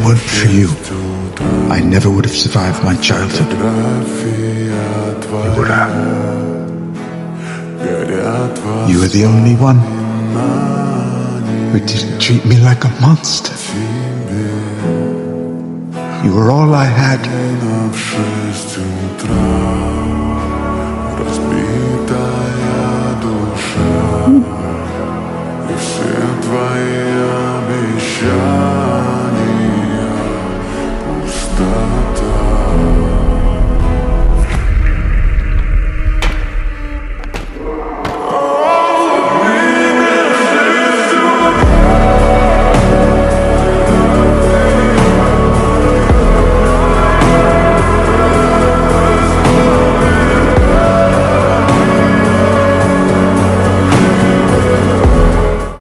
weren't for you, I never would have survived my childhood. You would have. You were the only one who didn't treat me like a monster. You were all I had. Твои